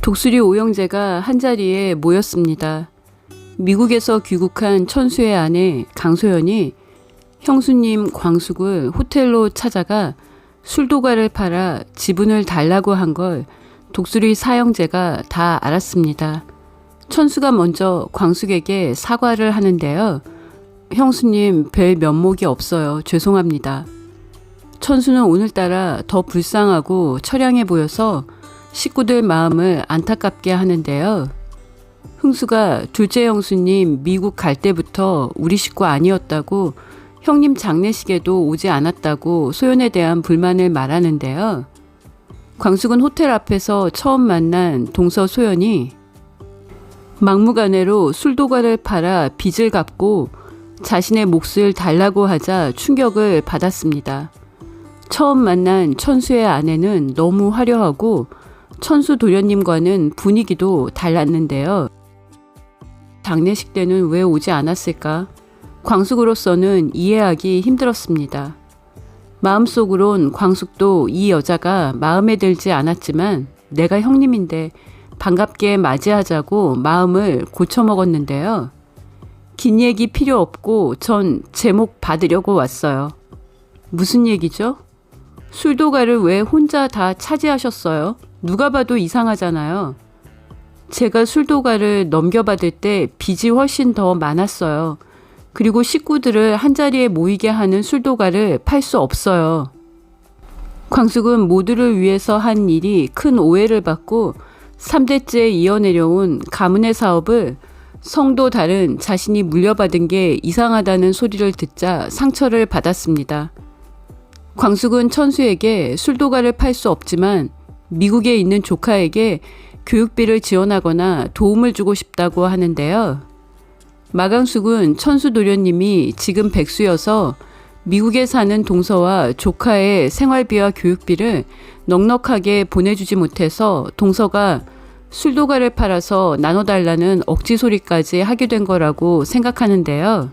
독수리 오형제가 한자리에 모였습니다. 미국에서 귀국한 천수의 아내 강소연이 형수님 광숙을 호텔로 찾아가 술도가를 팔아 지분을 달라고 한 걸 독수리 사형제가 다 알았습니다. 천수가 먼저 광숙에게 사과를 하는데요. 형수님, 별 면목이 없어요. 죄송합니다. 천수는 오늘따라 더 불쌍하고 처량해 보여서 식구들 마음을 안타깝게 하는데요. 흥수가 둘째 형수님 미국 갈 때부터 우리 식구 아니었다고, 형님 장례식에도 오지 않았다고 소연에 대한 불만을 말하는데요. 광숙은 호텔 앞에서 처음 만난 동서 소연이 막무가내로 술도가를 팔아 빚을 갚고 자신의 몫을 달라고 하자 충격을 받았습니다. 처음 만난 천수의 아내는 너무 화려하고 천수 도련님과는 분위기도 달랐는데요. 장례식 때는 왜 오지 않았을까? 광숙으로서는 이해하기 힘들었습니다. 마음속으론 광숙도 이 여자가 마음에 들지 않았지만 내가 형님인데 반갑게 맞이하자고 마음을 고쳐먹었는데요. 긴 얘기 필요 없고 전 제목 받으려고 왔어요. 무슨 얘기죠? 술도가를 왜 혼자 다 차지하셨어요? 누가 봐도 이상하잖아요. 제가 술도가를 넘겨받을 때 빚이 훨씬 더 많았어요. 그리고 식구들을 한자리에 모이게 하는 술도가를 팔 수 없어요. 광숙은 모두를 위해서 한 일이 큰 오해를 받고 3대째 이어내려온 가문의 사업을 성도 다른 자신이 물려받은 게 이상하다는 소리를 듣자 상처를 받았습니다. 광숙은 천수에게 술도가를 팔 수 없지만 미국에 있는 조카에게 교육비를 지원하거나 도움을 주고 싶다고 하는데요. 마강숙은 천수 도련님이 지금 백수여서 미국에 사는 동서와 조카의 생활비와 교육비를 넉넉하게 보내주지 못해서 동서가 술도가를 팔아서 나눠달라는 억지 소리까지 하게 된 거라고 생각하는데요.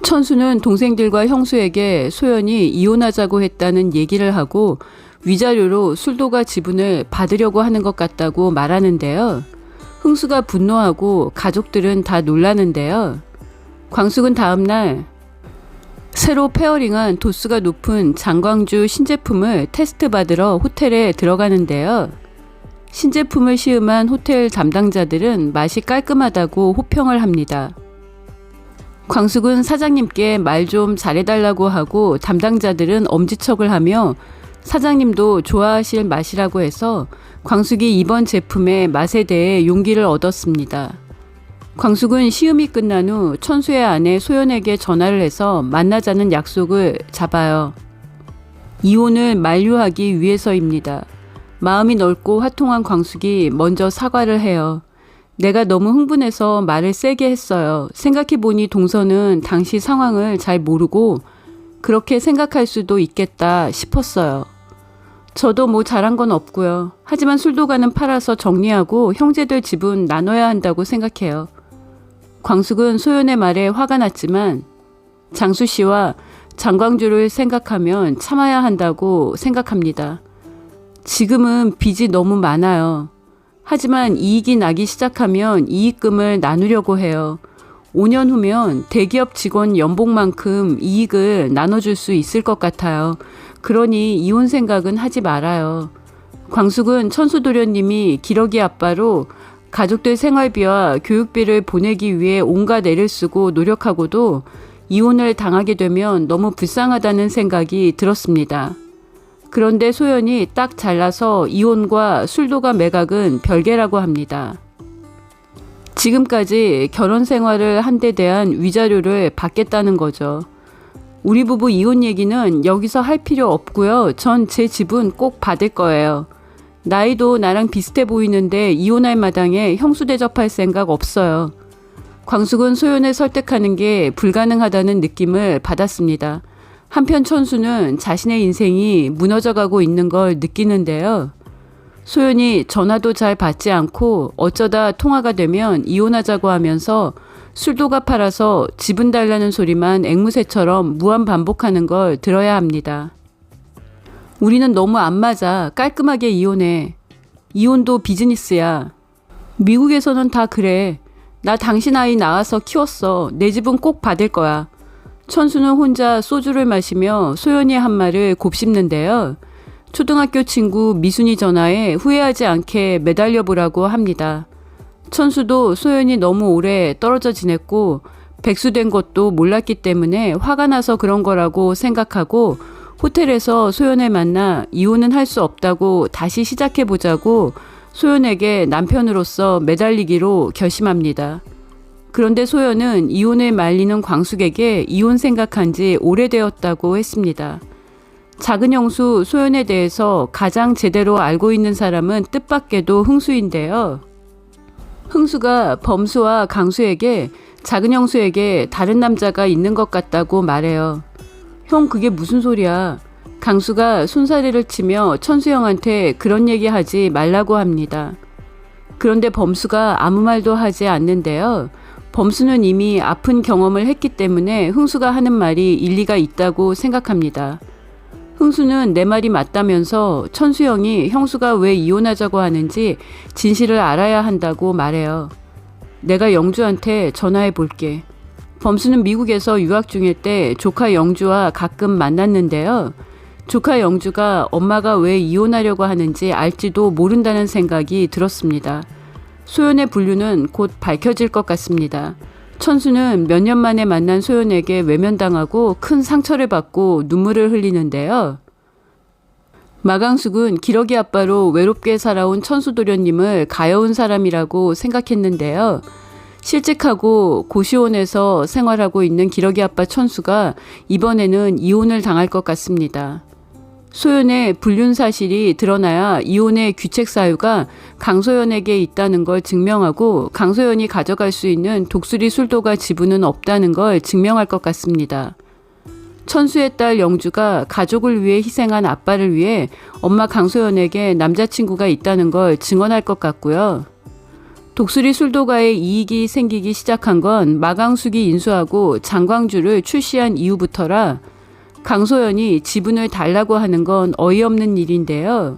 천수는 동생들과 형수에게 소연이 이혼하자고 했다는 얘기를 하고 위자료로 술도가 지분을 받으려고 하는 것 같다고 말하는데요. 흥수가 분노하고 가족들은 다 놀라는데요. 광숙은 다음날 새로 페어링한 도수가 높은 장광주 신제품을 테스트 받으러 호텔에 들어가는데요. 신제품을 시음한 호텔 담당자들은 맛이 깔끔하다고 호평을 합니다. 광숙은 사장님께 말 좀 잘해달라고 하고 담당자들은 엄지척을 하며 사장님도 좋아하실 맛이라고 해서 광숙이 이번 제품의 맛에 대해 용기를 얻었습니다. 광숙은 시음이 끝난 후 천수의 아내 소연에게 전화를 해서 만나자는 약속을 잡아요. 이혼을 만류하기 위해서입니다. 마음이 넓고 화통한 광숙이 먼저 사과를 해요. 내가 너무 흥분해서 말을 세게 했어요. 생각해보니 동서는 당시 상황을 잘 모르고 그렇게 생각할 수도 있겠다 싶었어요. 저도 뭐 잘한 건 없고요. 하지만 술도가는 팔아서 정리하고 형제들 지분 나눠야 한다고 생각해요. 광숙은 소연의 말에 화가 났지만 장수 씨와 장광주를 생각하면 참아야 한다고 생각합니다. 지금은 빚이 너무 많아요. 하지만 이익이 나기 시작하면 이익금을 나누려고 해요. 5년 후면 대기업 직원 연봉만큼 이익을 나눠줄 수 있을 것 같아요. 그러니 이혼 생각은 하지 말아요. 광숙은 천수도련님이 기러기 아빠로 가족들 생활비와 교육비를 보내기 위해 온갖 애를 쓰고 노력하고도 이혼을 당하게 되면 너무 불쌍하다는 생각이 들었습니다. 그런데 소연이 딱 잘라서 이혼과 술도가 매각은 별개라고 합니다. 지금까지 결혼 생활을 한 데 대한 위자료를 받겠다는 거죠. 우리 부부 이혼 얘기는 여기서 할 필요 없고요. 전 제 지분 꼭 받을 거예요. 나이도 나랑 비슷해 보이는데 이혼할 마당에 형수 대접할 생각 없어요. 광숙은 소연을 설득하는 게 불가능하다는 느낌을 받았습니다. 한편 천수는 자신의 인생이 무너져가고 있는 걸 느끼는데요. 소연이 전화도 잘 받지 않고 어쩌다 통화가 되면 이혼하자고 하면서 술도가 팔아서 지분 달라는 소리만 앵무새처럼 무한 반복하는 걸 들어야 합니다. 우리는 너무 안 맞아. 깔끔하게 이혼해. 이혼도 비즈니스야. 미국에서는 다 그래. 나 당신 아이 낳아서 키웠어. 내 집은 꼭 받을 거야. 천수는 혼자 소주를 마시며 소연이의 한 말을 곱씹는데요. 초등학교 친구 미순이 전화에 후회하지 않게 매달려 보라고 합니다. 천수도 소연이 너무 오래 떨어져 지냈고 백수된 것도 몰랐기 때문에 화가 나서 그런 거라고 생각하고 호텔에서 소연을 만나 이혼은 할 수 없다고 다시 시작해보자고 소연에게 남편으로서 매달리기로 결심합니다. 그런데 소연은 이혼을 말리는 광숙에게 이혼 생각한 지 오래되었다고 했습니다. 작은 형수 소연에 대해서 가장 제대로 알고 있는 사람은 뜻밖에도 흥수인데요. 흥수가 범수와 강수에게 작은 형수에게 다른 남자가 있는 것 같다고 말해요. 형 그게 무슨 소리야. 강수가 손사래를 치며 천수 형한테 그런 얘기 하지 말라고 합니다. 그런데 범수가 아무 말도 하지 않는데요. 범수는 이미 아픈 경험을 했기 때문에 흥수가 하는 말이 일리가 있다고 생각합니다. 흥수는 내 말이 맞다면서 천수 형이 형수가 왜 이혼하자고 하는지 진실을 알아야 한다고 말해요. 내가 영주한테 전화해 볼게. 범수는 미국에서 유학 중일 때 조카 영주와 가끔 만났는데요. 조카 영주가 엄마가 왜 이혼하려고 하는지 알지도 모른다는 생각이 들었습니다. 소연의 분류는 곧 밝혀질 것 같습니다. 천수는 몇 년 만에 만난 소연에게 외면당하고 큰 상처를 받고 눈물을 흘리는데요. 마강숙은 기러기 아빠로 외롭게 살아온 천수도련님을 가여운 사람이라고 생각했는데요. 실직하고 고시원에서 생활하고 있는 기러기 아빠 천수가 이번에는 이혼을 당할 것 같습니다. 소연의 불륜 사실이 드러나야 이혼의 귀책 사유가 강소연에게 있다는 걸 증명하고 강소연이 가져갈 수 있는 독수리 술도가 지분은 없다는 걸 증명할 것 같습니다. 천수의 딸 영주가 가족을 위해 희생한 아빠를 위해 엄마 강소연에게 남자친구가 있다는 걸 증언할 것 같고요. 독수리 술도가의 이익이 생기기 시작한 건 마강숙이 인수하고 장광주를 출시한 이후부터라 강소연이 지분을 달라고 하는 건 어이없는 일인데요.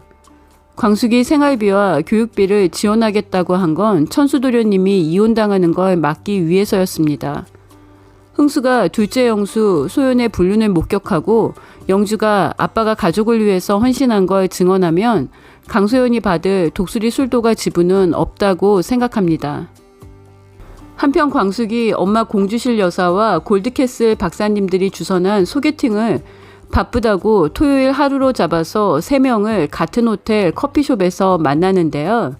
광숙이 생활비와 교육비를 지원하겠다고 한 건 천수도련님이 이혼당하는 걸 막기 위해서였습니다. 흥수가 둘째 영수 소연의 불륜을 목격하고 영주가 아빠가 가족을 위해서 헌신한 걸 증언하면 강소연이 받을 독수리 술도가 지분은 없다고 생각합니다. 한편 광숙이 엄마 공주실 여사와 골드캐슬 박사님들이 주선한 소개팅을 바쁘다고 토요일 하루로 잡아서 3명을 같은 호텔 커피숍에서 만나는데요.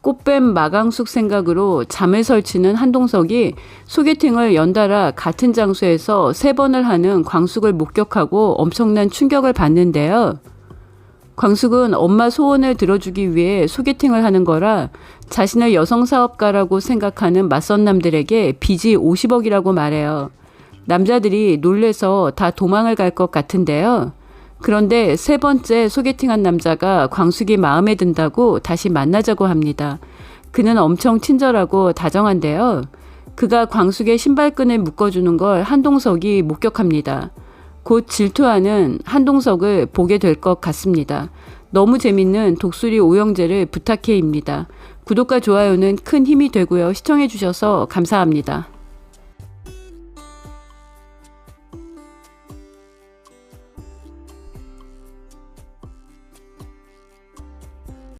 꽃뱀 마강숙 생각으로 잠을 설치는 한동석이 소개팅을 연달아 같은 장소에서 3번을 하는 광숙을 목격하고 엄청난 충격을 받는데요. 광숙은 엄마 소원을 들어주기 위해 소개팅을 하는 거라 자신을 여성사업가라고 생각하는 맞선남들에게 빚이 50억이라고 말해요. 남자들이 놀래서 다 도망을 갈 것 같은데요. 그런데 3번째 소개팅한 남자가 광숙이 마음에 든다고 다시 만나자고 합니다. 그는 엄청 친절하고 다정한데요. 그가 광숙의 신발끈을 묶어주는 걸 한동석이 목격합니다. 곧 질투하는 한동석을 보게 될 것 같습니다. 너무 재밌는 독수리 오영재를 부탁해입니다. 구독과 좋아요는 큰 힘이 되고요. 시청해주셔서 감사합니다.